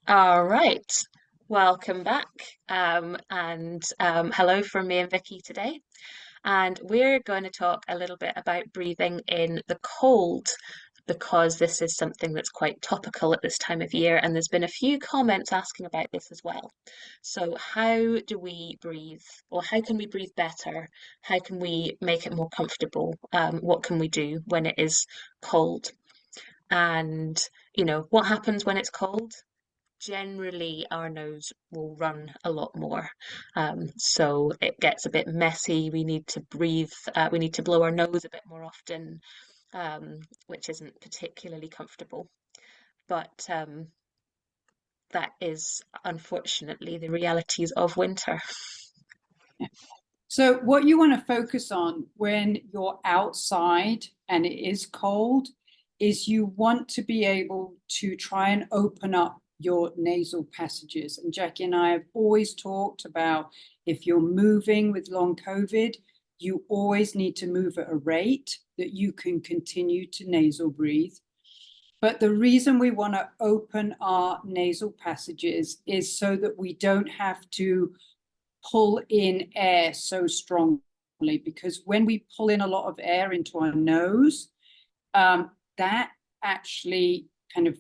All right. Welcome back. And hello from me and Vicky today. And we're going to talk a little bit about breathing in the cold because this is something that's quite topical at this time of year. And there's been a few comments asking about this as well. So, how do we breathe, or how can we breathe better? How can we make it more comfortable? What can we do when it is cold? And, what happens when it's cold? Generally our nose will run a lot more. So it gets a bit messy. We need to breathe, we need to blow our nose a bit more often, which isn't particularly comfortable. But that is unfortunately the realities of winter. So what you want to focus on when you're outside and it is cold is you want to be able to try and open up your nasal passages. And Jackie and I have always talked about if you're moving with long COVID, you always need to move at a rate that you can continue to nasal breathe. But the reason we want to open our nasal passages is so that we don't have to pull in air so strongly, because when we pull in a lot of air into our nose, that actually kind of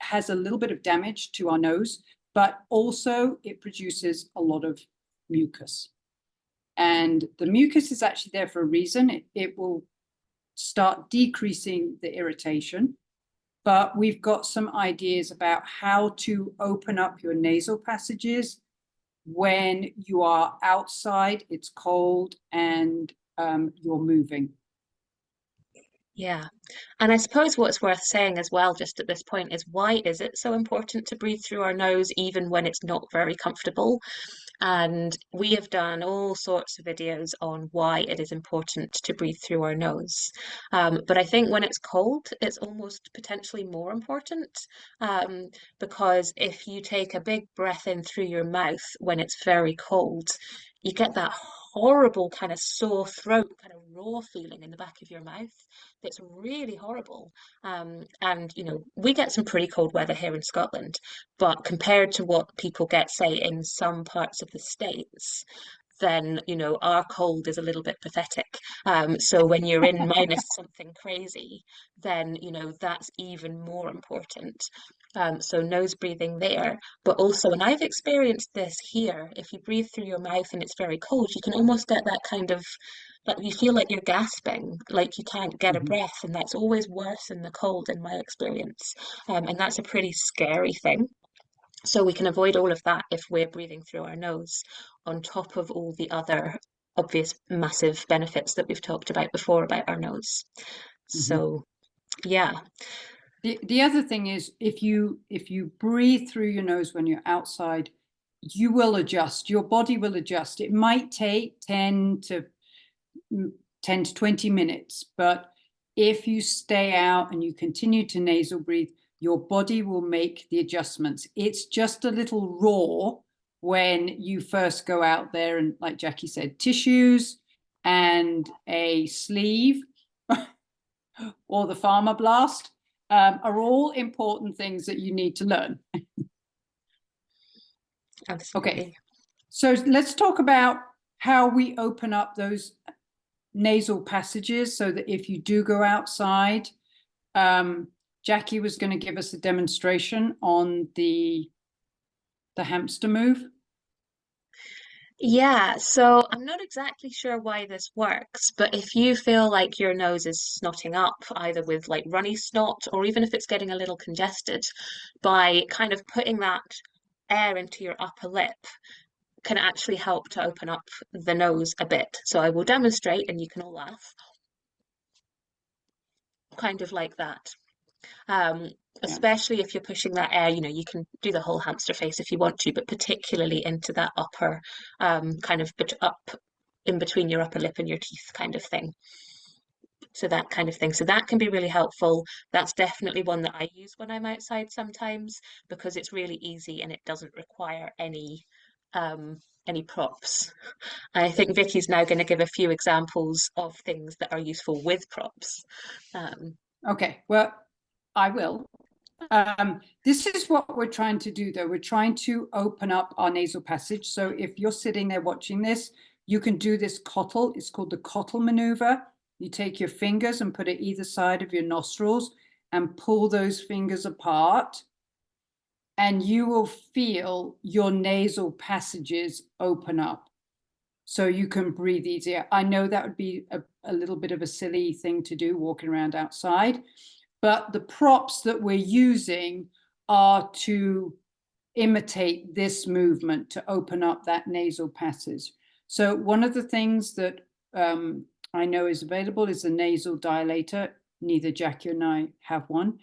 has a little bit of damage to our nose, but also it produces a lot of mucus. And the mucus is actually there for a reason. It will start decreasing the irritation, but we've got some ideas about how to open up your nasal passages when you are outside, it's cold, and you're moving. Yeah. And I suppose what's worth saying as well, just at this point, is why is it so important to breathe through our nose even when it's not very comfortable? And we have done all sorts of videos on why it is important to breathe through our nose. But I think when it's cold, it's almost potentially more important, because if you take a big breath in through your mouth when it's very cold, you get that horrible kind of sore throat, kind of raw feeling in the back of your mouth. That's really horrible. And we get some pretty cold weather here in Scotland, but compared to what people get, say, in some parts of the States, then our cold is a little bit pathetic. So when you're in minus something crazy, then that's even more important. So nose breathing there, but also, and I've experienced this here, if you breathe through your mouth and it's very cold, you can almost get that kind of, like, you feel like you're gasping, like you can't get a Mhm. breath, and that's always worse in the cold in my experience. And that's a pretty scary thing. So we can avoid all of that if we're breathing through our nose, on top of all the other obvious massive benefits that we've talked about before about our nose. Mhm. So yeah. The other thing is if you breathe through your nose when you're outside, you will adjust. Your body will adjust. It might take 10 to 20 minutes, but if you stay out and you continue to nasal breathe, your body will make the adjustments. It's just a little raw when you first go out there, and like Jackie said, tissues and a sleeve or the farmer blast are all important things that you need to learn. Okay, Absolutely. so let's talk about how we open up those nasal passages so that if you do go outside, Jackie was going to give us a demonstration on the hamster move. Yeah, so I'm not exactly sure why this works, but if you feel like your nose is snotting up, either with like runny snot or even if it's getting a little congested, by kind of putting that air into your upper lip can actually help to open up the nose a bit. So I will demonstrate and you can all laugh, kind of like that. Um, Yeah. Especially if you're pushing that air, you can do the whole hamster face if you want to, but particularly into that upper, kind of up in between your upper lip and your teeth kind of thing. So that kind of thing. So that can be really helpful. That's definitely one that I use when I'm outside sometimes because it's really easy and it doesn't require any props. I think Vicky's now going to give a few examples of things that are useful with props. Um, Okay, well, I will. This is what we're trying to do, though. We're trying to open up our nasal passage. So if you're sitting there watching this, you can do this Cottle. It's called the Cottle maneuver. You take your fingers and put it either side of your nostrils and pull those fingers apart. And you will feel your nasal passages open up. So you can breathe easier. I know that would be a little bit of a silly thing to do walking around outside, but the props that we're using are to imitate this movement to open up that nasal passage. So one of the things that I know is available is a nasal dilator. Neither Jackie and I have one.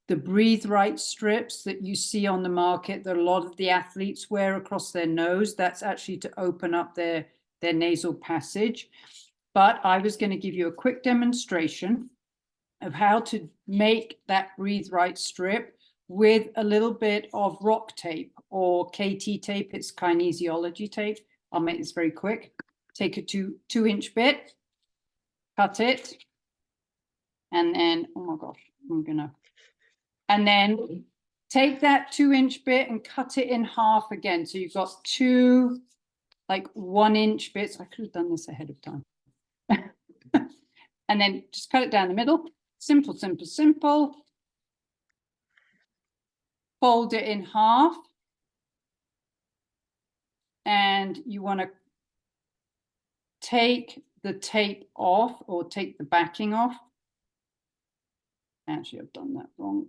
The Breathe Right strips that you see on the market that a lot of the athletes wear across their nose, that's actually to open up their nasal passage. But I was going to give you a quick demonstration of how to make that Breathe Right strip with a little bit of rock tape or KT tape. It's kinesiology tape. I'll make this very quick. Take a 2-inch bit, cut it, and then, oh my gosh, and then take that 2-inch bit and cut it in half again. So you've got two, like 1-inch bits. I could have done this ahead of time. And then just cut it down the middle. Simple, simple, simple. Fold it in half. And you want to take the tape off or take the backing off. Actually, I've done that wrong.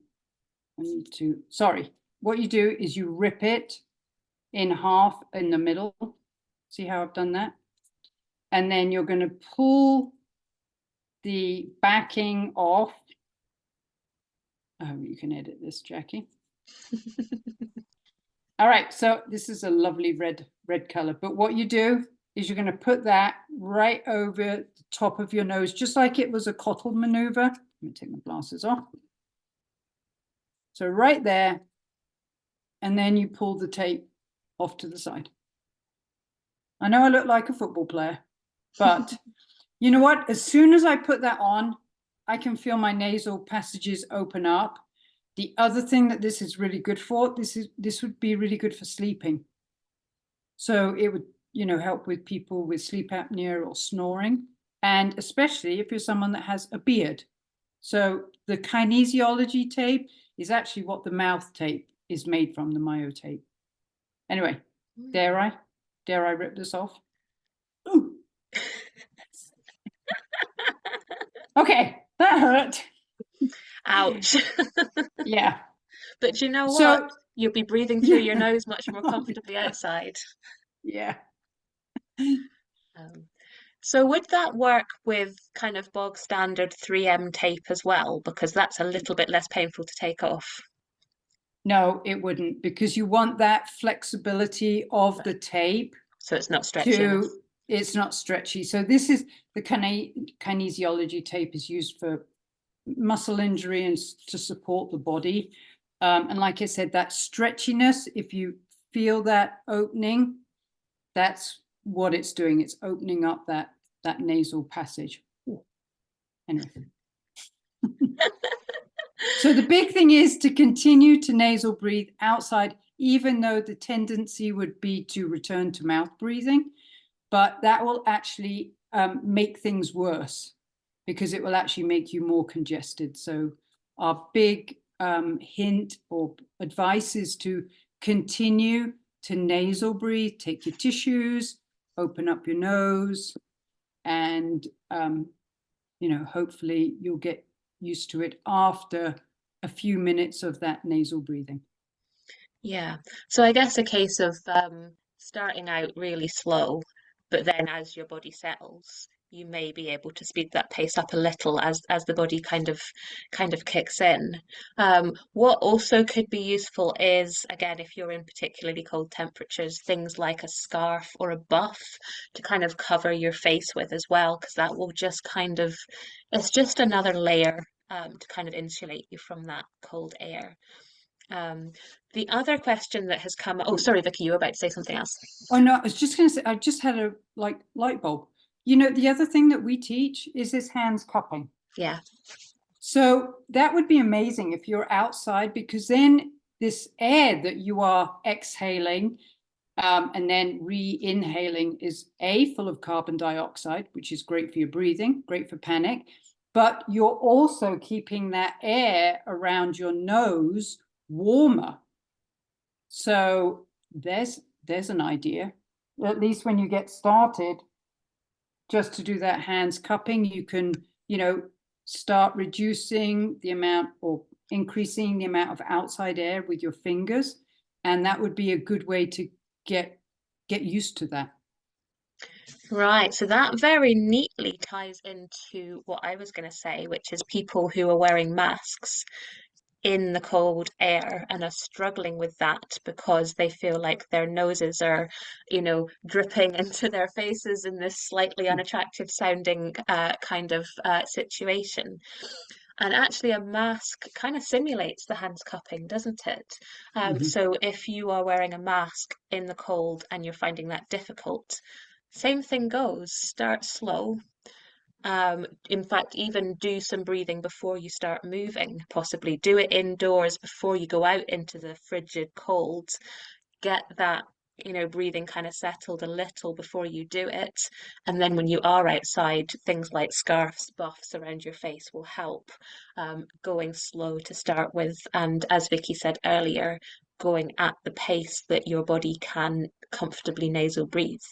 I need to, sorry. What you do is you rip it in half in the middle. See how I've done that? And then you're going to pull the backing off. Oh, you can edit this, Jackie. All right, so this is a lovely red color. But what you do is you're going to put that right over the top of your nose, just like it was a Cottle maneuver. Let me take my glasses off. So right there, and then you pull the tape off to the side. I know I look like a football player, but you know what? As soon as I put that on, I can feel my nasal passages open up. The other thing that this is really good for, this would be really good for sleeping. So it would, you know, help with people with sleep apnea or snoring, and especially if you're someone that has a beard. So the kinesiology tape is actually what the mouth tape is made from, the myotape. Anyway, dare I rip this off? Ooh. Okay, that hurt. Ouch. Yeah. But you know So, what? You'll be breathing through your nose much more comfortably outside. Yeah. So would that work with kind of bog standard 3M tape as well? Because that's a little bit less painful to take off. No, it wouldn't, because you want that flexibility of the tape So it's not stretchy enough. it's not stretchy. So this is the kinesiology tape is used for muscle injury and to support the body. And like I said, that stretchiness, if you feel that opening, that's what it's doing. It's opening up that nasal passage. Anyway. So the big thing is to continue to nasal breathe outside, even though the tendency would be to return to mouth breathing, but that will actually make things worse because it will actually make you more congested. So our big hint or advice is to continue to nasal breathe, take your tissues, open up your nose, and you know, hopefully you'll get used to it after a few minutes of that nasal breathing. Yeah. So I guess a case of starting out really slow, but then as your body settles, you may be able to speed that pace up a little as the body kind of kicks in. What also could be useful is, again, if you're in particularly cold temperatures, things like a scarf or a buff to kind of cover your face with as well, because that will just kind of, it's just another layer to kind of insulate you from that cold air. The other question that has come, oh, sorry, Vicky, you were about to say something else. Oh no, I was just going to say, I just had a light bulb. You know, the other thing that we teach is this hands cupping. Yeah. So that would be amazing if you're outside, because then this air that you are exhaling and then re-inhaling is A, full of carbon dioxide, which is great for your breathing, great for panic, but you're also keeping that air around your nose warmer. So there's an idea. At least when you get started, just to do that hands cupping, you can, start reducing the amount or increasing the amount of outside air with your fingers. And that would be a good way to get used to that. Right, so that very neatly ties into what I was going to say, which is people who are wearing masks in the cold air and are struggling with that because they feel like their noses are, dripping into their faces in this slightly unattractive sounding kind of situation. And actually, a mask kind of simulates the hands cupping, doesn't it? Mhm. So if you are wearing a mask in the cold and you're finding that difficult, same thing goes. Start slow. In fact, even do some breathing before you start moving. Possibly do it indoors before you go out into the frigid cold. Get that, breathing kind of settled a little before you do it. And then when you are outside, things like scarves, buffs around your face will help. Going slow to start with. And as Vikki said earlier, going at the pace that your body can comfortably nasal breathe,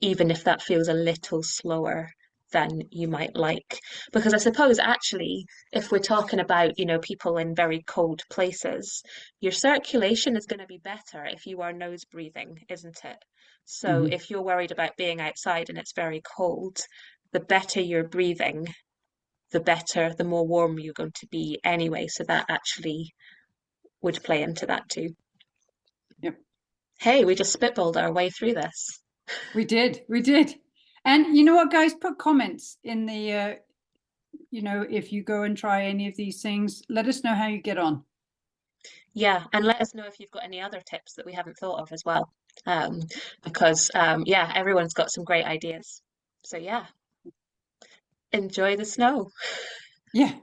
even if that feels a little slower than you might like. Because I suppose actually, if we're talking about, people in very cold places, your circulation is going to be better if you are nose breathing, isn't it? So Mhm. if you're worried about being outside and it's very cold, the better you're breathing, the better, the more warm you're going to be anyway. So that actually would play into that too. Yep. Hey, we just spitballed our way through this. We did. And you know what, guys, put comments in the if you go and try any of these things, let us know how you get on. Yeah, and let us know if you've got any other tips that we haven't thought of as well. Um, because yeah, everyone's got some great ideas. So yeah, enjoy the snow. Yeah.